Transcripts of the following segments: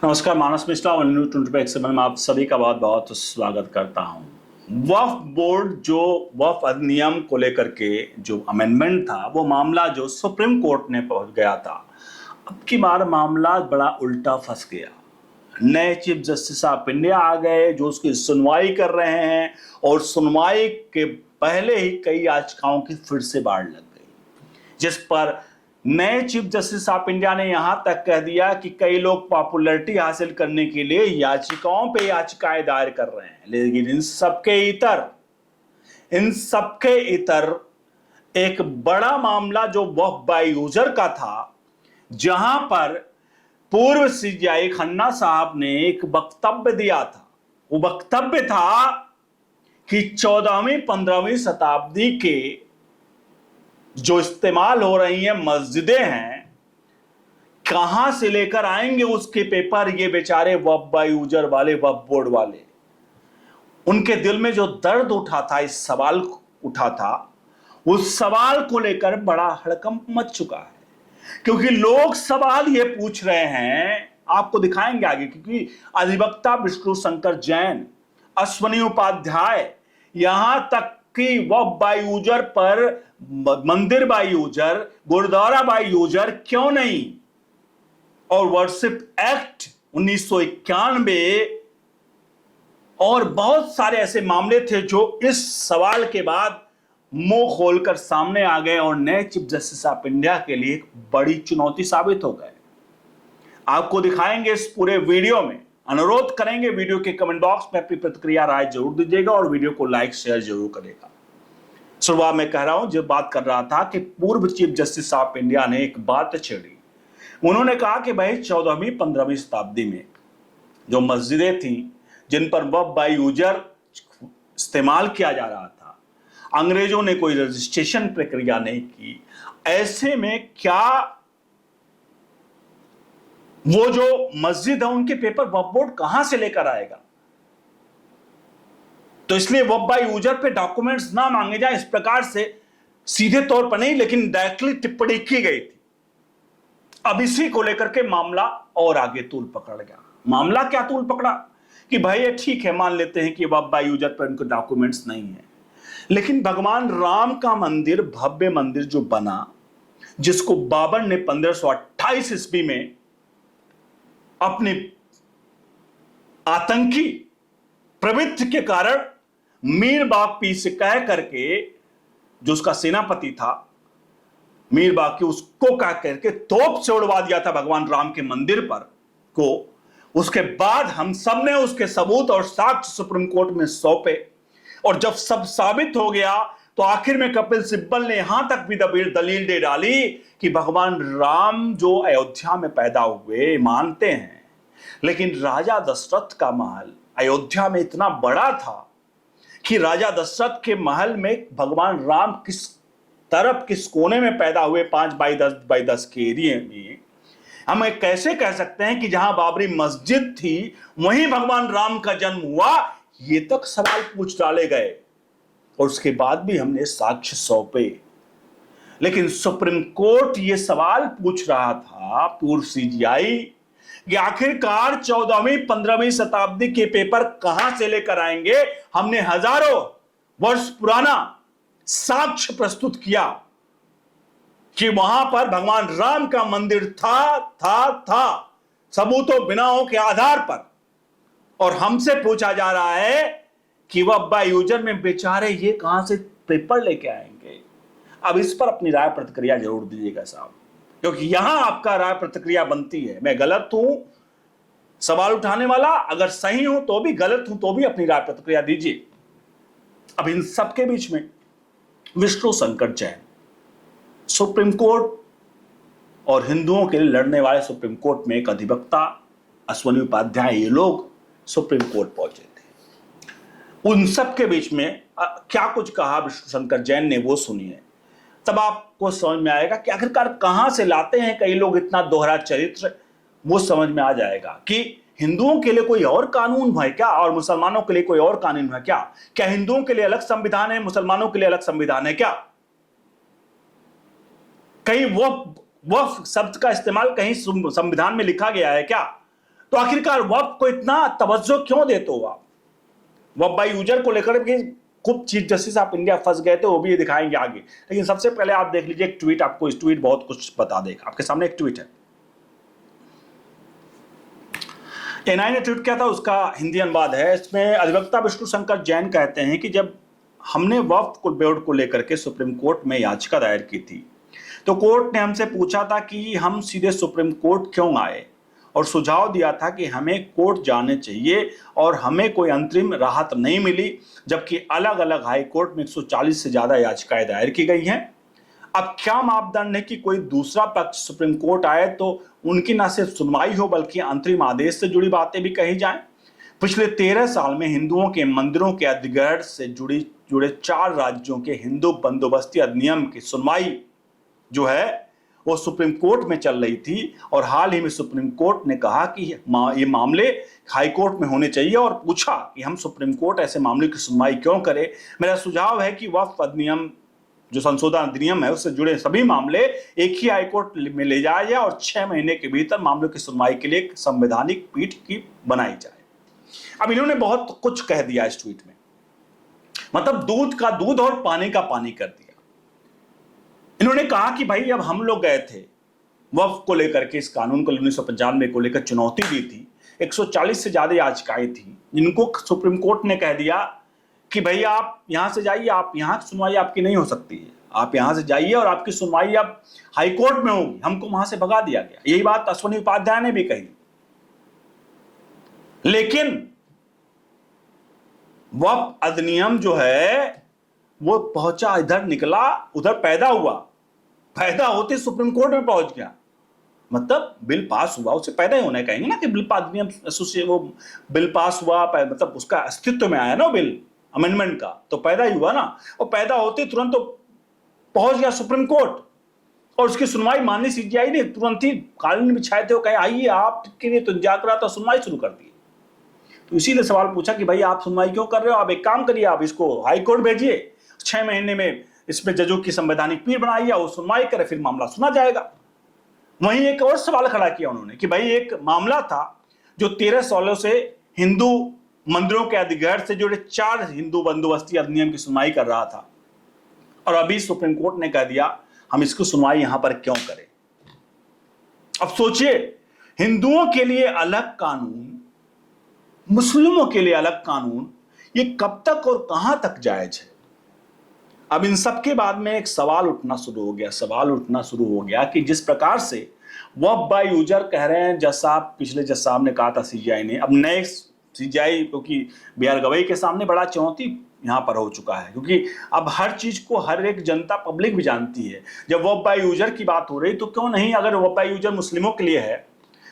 नमस्कार, मानस मिश्रा और न्यूज 25 से मैं आप सभी का बहुत बहुत स्वागत करता हूं। वक्फ बोर्ड जो वक्फ अधिनियम को लेकर के जो अमेंडमेंट था वो मामला जो सुप्रीम कोर्ट ने पहुंच गया था। अब की बार मामला बड़ा उल्टा फंस गया। नए चीफ जस्टिस ऑफ इंडिया आ गए जो उसकी सुनवाई कर रहे हैं और सुनवाई के पहले ही कई याचिकाओं की फिर से बाढ़ लग गई, जिस पर नए चीफ जस्टिस ऑफ इंडिया ने यहां तक कह दिया कि कई लोग पॉपुलैरिटी हासिल करने के लिए याचिकाओं पे याचिकाएं दायर कर रहे हैं। लेकिन इन सबके इतर एक बड़ा मामला जो वक्फ बाय यूजर का था, जहां पर पूर्व सीजेआई खन्ना साहब ने एक वक्तव्य दिया था। वो वक्तव्य था कि 14वीं 15वीं शताब्दी के जो इस्तेमाल हो रही हैं मस्जिदें हैं, कहां से लेकर आएंगे उसके पेपर ये बेचारे वक्फ बाय यूजर वाले, वक्फ बोर्ड वाले। उनके दिल में जो दर्द उठा था, इस सवाल उठा था, उस सवाल को लेकर बड़ा हड़कंप मच चुका है। क्योंकि लोग सवाल ये पूछ रहे हैं, आपको दिखाएंगे आगे, क्योंकि अधिवक्ता विष्णु शंकर जैन, अश्वनी उपाध्याय, यहां तक कि वक्फ बाय यूजर पर मंदिर बाय यूजर, गुरुद्वारा बाय यूजर क्यों नहीं, और वर्शिप एक्ट 1991 और बहुत सारे ऐसे मामले थे जो इस सवाल के बाद मुंह खोलकर सामने आ गए और नए चीफ जस्टिस ऑफ इंडिया के लिए एक बड़ी चुनौती साबित हो गए। आपको दिखाएंगे इस पूरे वीडियो में। अनुरोध करेंगे वीडियो के कमेंट बॉक्स में अपनी प्रतिक्रिया राय जरूर दीजिएगा और वीडियो को लाइक शेयर जरूर करेगा। शुरुआत में कह रहा हूं, जब बात कर रहा था कि पूर्व चीफ जस्टिस ऑफ इंडिया ने एक बात छेड़ी। उन्होंने कहा कि भाई 14वीं 15वीं शताब्दी में जो मस्जिदें थी जिन पर वक्फ बाय यूजर इस्तेमाल किया जा रहा था, अंग्रेजों ने कोई रजिस्ट्रेशन प्रक्रिया नहीं की। ऐसे में क्या वो जो मस्जिद है उनके पेपर वक्फ बोर्ड कहां से लेकर आएगा? तो इसलिए वक्फ बाय यूजर पे डॉक्यूमेंट्स ना मांगे जाए, इस प्रकार से सीधे तौर पर नहीं लेकिन डायरेक्टली टिप्पणी की गई थी। अब इसी को लेकर के मामला और आगे तूल पकड़ गया। मामला क्या तूल पकड़ा कि भाई ये ठीक है, मान लेते हैं कि वक्फ बाय यूजर पर उनके डॉक्यूमेंट्स नहीं है, लेकिन भगवान राम का मंदिर, भव्य मंदिर जो बना, जिसको बाबर ने 1528 ईस्वी में अपनी आतंकी प्रवृत्ति के कारण मीर बाकी से कह करके, जो उसका सेनापति था मीर बाकी, उसको कह करके तोप से उड़वा दिया था भगवान राम के मंदिर पर को। उसके बाद हम सब ने उसके सबूत और साक्ष्य सुप्रीम कोर्ट में सौंपे और जब सब साबित हो गया तो आखिर में कपिल सिब्बल ने यहां तक भी दलील दे डाली कि भगवान राम जो अयोध्या में पैदा हुए मानते हैं, लेकिन राजा दशरथ का महल अयोध्या में इतना बड़ा था कि राजा दशरथ के महल में भगवान राम किस तरफ, किस कोने में पैदा हुए, 5x10 के एरिया में, हम कैसे कह सकते हैं कि जहां बाबरी मस्जिद थी वहीं भगवान राम का जन्म हुआ? ये तक सवाल पूछ डाले गए और उसके बाद भी हमने साक्ष्य सौंपे। लेकिन सुप्रीम कोर्ट ये सवाल पूछ रहा था, पूर्व सीजेआई, कि आखिरकार 14वीं 15वीं शताब्दी के पेपर कहां से लेकर आएंगे? हमने हजारों वर्ष पुराना साक्ष्य प्रस्तुत किया कि वहां पर भगवान राम का मंदिर था सबूतों बिनाओं के आधार पर, और हमसे पूछा जा रहा है कि वक्फ बाय यूजर में बेचारे ये कहां से पेपर लेके आएंगे? अब इस पर अपनी राय प्रतिक्रिया जरूर दीजिएगा साहब, क्योंकि यहां आपका राय प्रतिक्रिया बनती है। मैं गलत हूं सवाल उठाने वाला, अगर सही हूं तो भी, गलत हूं तो भी अपनी राय प्रतिक्रिया दीजिए। अब इन सबके बीच में विष्णु शंकर जैन, सुप्रीम कोर्ट और हिंदुओं के लिए लड़ने वाले सुप्रीम कोर्ट में एक अधिवक्ता अश्वनी उपाध्याय, ये लोग सुप्रीम कोर्ट पहुंचे थे। उन सब के बीच में क्या कुछ कहा विष्णु शंकर जैन ने, वो सुनिए, तब आपको समझ में आएगा कि आखिरकार कहां से लाते हैं कई लोग इतना दोहरा चरित्र। वो समझ में आ जाएगा कि हिंदुओं के लिए कोई और कानून है क्या और मुसलमानों के लिए कोई और कानून है क्या? क्या हिंदुओं के लिए अलग संविधान है, मुसलमानों के लिए अलग संविधान है क्या? कहीं वक्फ शब्द का इस्तेमाल कहीं संविधान में लिखा गया है क्या? तो आखिरकार वक्फ को इतना तवज्जो क्यों देते हो आप? वक्फ बाय यूजर को लेकर के खूब चीफ जस्टिस ऑफ इंडिया फंस गए थे, वो भी ये दिखाएंगे आगे। लेकिन सबसे पहले आप देख लीजिए एक ट्वीट, आपको इस ट्वीट बहुत कुछ बता देगा। आपके सामने एक ट्वीट है, एनआई ने ट्वीट किया था, उसका हिंदी अनुवाद है। इसमें अधिवक्ता विष्णु शंकर जैन कहते हैं कि जब हमने वक्फ बोर्ड को लेकर के सुप्रीम कोर्ट में याचिका दायर की थी तो कोर्ट ने हमसे पूछा था कि हम सीधे सुप्रीम कोर्ट क्यों आए, और सुझाव दिया था कि हमें कोर्ट जाने चाहिए, और हमें कोई अंतरिम राहत नहीं मिली, जबकि अलग अलग हाई कोर्ट में 140 से ज्यादा याचिकाएं दायर की गई हैं। अब क्या मापदंड है कि कोई दूसरा पक्ष सुप्रीम कोर्ट आए तो उनकी न सिर्फ सुनवाई हो बल्कि अंतरिम आदेश से जुड़ी बातें भी कही जाएं। पिछले 13 साल में हिंदुओं के मंदिरों के अधिग्रहण से जुड़े 4 राज्यों के हिंदू बंदोबस्ती अधिनियम की सुनवाई जो है वो सुप्रीम कोर्ट में चल रही थी, और हाल ही में सुप्रीम कोर्ट ने कहा कि ये मामले हाई कोर्ट में होने चाहिए, और पूछा कि हम सुप्रीम कोर्ट ऐसे मामले की सुनवाई क्यों करे। मेरा सुझाव है कि वक्फ अधिनियम जो संशोधन अधिनियम है उससे जुड़े सभी मामले एक ही हाईकोर्ट में ले जाया जाए और 6 महीने के भीतर मामलों की सुनवाई के लिए एक संवैधानिक पीठ की बनाई जाए। अब इन्होंने बहुत कुछ कह दिया इस ट्वीट में, मतलब दूध का दूध और पानी का पानी कर दिया। इन्होंने कहा कि भाई अब हम लोग गए थे वक्फ को लेकर के, इस कानून को 1995 को लेकर चुनौती दी थी, 140 से ज्यादा याचिकाएं थी, जिनको सुप्रीम कोर्ट ने कह दिया कि भाई आप यहां से जाइए, आप यहां की सुनवाई आपकी नहीं हो सकती है, आप यहां से जाइए और आपकी सुनवाई अब हाई कोर्ट में होगी। हमको वहां से भगा दिया गया। यही बात अश्विनी उपाध्याय ने भी कही। लेकिन वक्फ अधिनियम जो है वो पहुंचा इधर, निकला उधर, पैदा हुआ, पैदा होते सुप्रीम कोर्ट में पहुंच गया। मतलब बिल पास हुआ, उसे पैदा ही होना कहेंगे ना कि बिल अधिनियम वो बिल पास हुआ, मतलब उसका अस्तित्व में आया ना बिल अमेंडमेंट का, तो पैदा ही हुआ ना। और पैदा होते तुरंत तो पहुंच गया सुप्रीम कोर्ट, और उसकी सुनवाई माननीय सीजीआई ने तुरंत ही कानून बिछाए थे, वो कहे आइए आपके लिए तो इंतजार करा था, सुनवाई शुरू कर दी। तो इसीलिए सवाल पूछा कि भाई आप सुनवाई क्यों कर रहे हो, आप एक काम करिए, आप इसको हाई कोर्ट भेजिए, 6 महीने में इसमें जजों की संवैधानिक पीठ बनाइए, वो सुनवाई करे, फिर मामला सुना जाएगा। वहीं एक और सवाल खड़ा किया उन्होंने कि भाई एक मामला था जो 13 सालों से हिंदू मंदिरों के अधिग्रहण से जुड़े 4 हिंदू बंदोबस्ती अधिनियम की सुनवाई कर रहा था, और अभी सुप्रीम कोर्ट ने कह दिया हम इसको सुनवाई यहां पर क्यों करें। अब सोचिए, हिंदुओं के लिए अलग कानून, मुस्लिमों के लिए अलग कानून, ये कब तक और कहां तक जायज है। अब इन सब के बाद में एक सवाल उठना शुरू हो गया कि जिस प्रकार से वक्फ बाय यूजर कह रहे हैं, जज साहब, पिछले जज साहब ने कहा था सीजीआई ने, अब नए सीजीआई क्योंकि बी.आर. गवई के सामने बड़ा चुनौती यहां पर हो चुका है, क्योंकि अब हर चीज को हर एक जनता पब्लिक भी जानती है। जब वक्फ बाय यूजर की बात हो रही तो क्यों नहीं, अगर वक्फ बाय यूजर मुस्लिमों के लिए है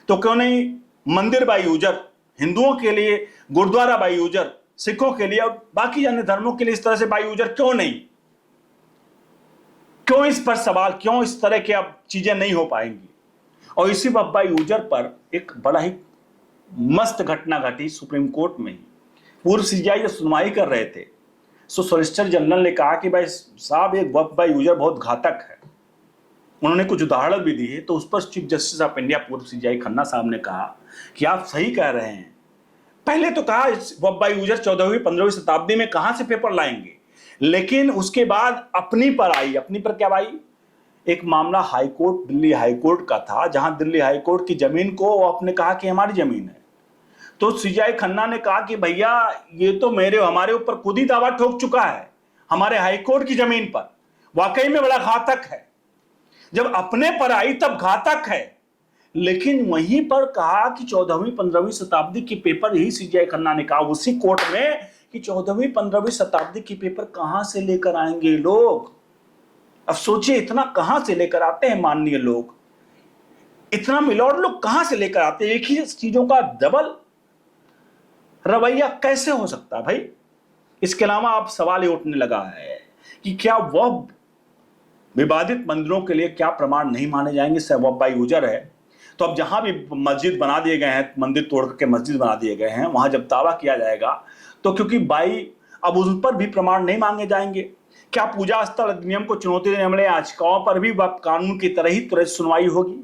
तो क्यों नहीं मंदिर बाय यूजर हिंदुओं के लिए, गुरुद्वारा बाय यूजर सिखों के लिए, और बाकी अन्य धर्मों के लिए इस तरह से बाय यूजर क्यों नहीं। क्यों इस पर सवाल, क्यों इस तरह की अब चीजें नहीं हो पाएंगी। और इसी वक्फ बाय यूजर पर एक बड़ा ही मस्त घटना घटी सुप्रीम कोर्ट में ही। पूर्व सीजीआई जब सुनवाई कर रहे थे तो सॉलिसिटर जनरल ने कहा कि भाई साहब एक वक्फ बाय यूजर बहुत घातक है, उन्होंने कुछ उदाहरण भी दिए। तो उस पर चीफ जस्टिस ऑफ इंडिया पूर्व सीजीआई खन्ना साहब ने कहा कि आप सही कह रहे हैं। पहले तो कहा वक्फ बाय यूजर 14वीं 15वीं शताब्दी में कहां से पेपर लाएंगे, लेकिन उसके बाद अपनी पर आई। अपनी पर क्या आई, एक मामला हाईकोर्ट, दिल्ली हाईकोर्ट का था, जहां दिल्ली हाईकोर्ट की जमीन को आपने कहा कि हमारी जमीन है। तो सीजीआई खन्ना ने कहा कि भैया ये तो हमारे ऊपर खुद ही दावा ठोक चुका है, हमारे हाईकोर्ट की जमीन पर, वाकई में बड़ा घातक है। जब अपने पर आई तब घातक है, लेकिन वहीं पर कहा कि 14वीं 15वीं शताब्दी की पेपर, यही सीजीआई खन्ना ने कहा उसी कोर्ट में कि 14वीं 15वीं शताब्दी की पेपर कहां से लेकर आएंगे लोग। अब सोचिए, इतना कहां से लेकर आते हैं माननीय लोग, इतना मिलौट लोग कहां से लेकर आते हैं, एक ही चीजों का डबल रवैया कैसे हो सकता है भाई। इसके अलावा अब सवाल ये उठने लगा है कि क्या वह विवादित मंदिरों के लिए क्या प्रमाण नहीं माने जाएंगे। वक्फ बाय यूजर है तो अब जहां भी मस्जिद बना दिए गए हैं, मंदिर तोड़ करके मस्जिद बना दिए गए हैं, वहां जब दावा किया जाएगा तो क्योंकि अब उन पर भी प्रमाण नहीं मांगे जाएंगे। क्या पूजा स्थल अधिनियम को चुनौती देने वाले याचिकाओं पर भी कानून की तरह ही त्वरित सुनवाई होगी।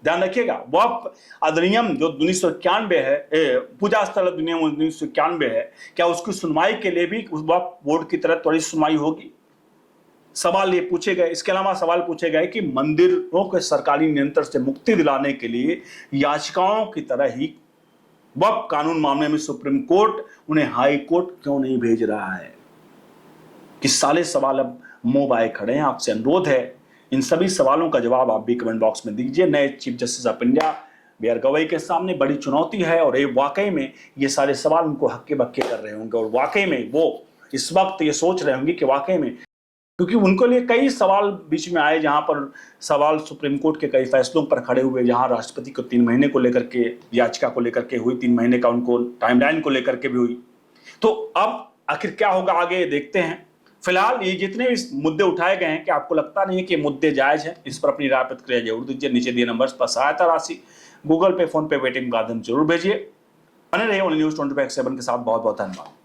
ध्यान रखिएगा। वक्फ अधिनियम जो 1991 है, पूजा स्थल अधिनियम 1991 है, क्या उसकी सुनवाई के लिए भी उस वक्फ बोर्ड की तरह त्वरित सुनवाई होगी? सवाल ये पूछे गए। इसके अलावा सवाल पूछे गए कि मंदिरों के सरकारी नियंत्रण से मुक्ति दिलाने के लिए याचिकाओं की तरह ही वक्फ कानून मामले में सुप्रीम कोर्ट उन्हें हाई कोर्ट क्यों नहीं भेज रहा है? कि सारे सवाल अब मुंह बाए खड़े हैं। आपसे अनुरोध है, इन सभी सवालों का जवाब आप भी कमेंट बॉक्स में दीजिए। नए chief justice of India B R Gavai के सामने बड़ी चुनौती है और ये वाकई में ये सारे सवाल उनको हक्के बक्के कर रहे होंगे और वाकई में वो इस वक्त ये सोच रहे होंगे कि वाकई में, क्योंकि उनको लिए कई सवाल बीच में आए, जहां पर सवाल सुप्रीम कोर्ट के कई फैसलों पर खड़े हुए, जहां राष्ट्रपति को 3 महीने को लेकर के याचिका को लेकर के हुई, 3 महीने का उनको टाइमलाइन को लेकर के भी हुई। तो अब आखिर क्या होगा आगे देखते हैं। फिलहाल ये जितने इस मुद्दे उठाए गए हैं, कि आपको लगता नहीं है कि मुद्दे जायज हैं, इस पर अपनी राय प्रतिक्रिया जरूर दीजिए। नीचे दिए नंबर्स पर सहायता राशि गूगल पे, फोन पे, पेटीएम का माध्यम जरूर भेजिए। बने रहिए ओनली न्यूज 24/7 के साथ। बहुत बहुत धन्यवाद।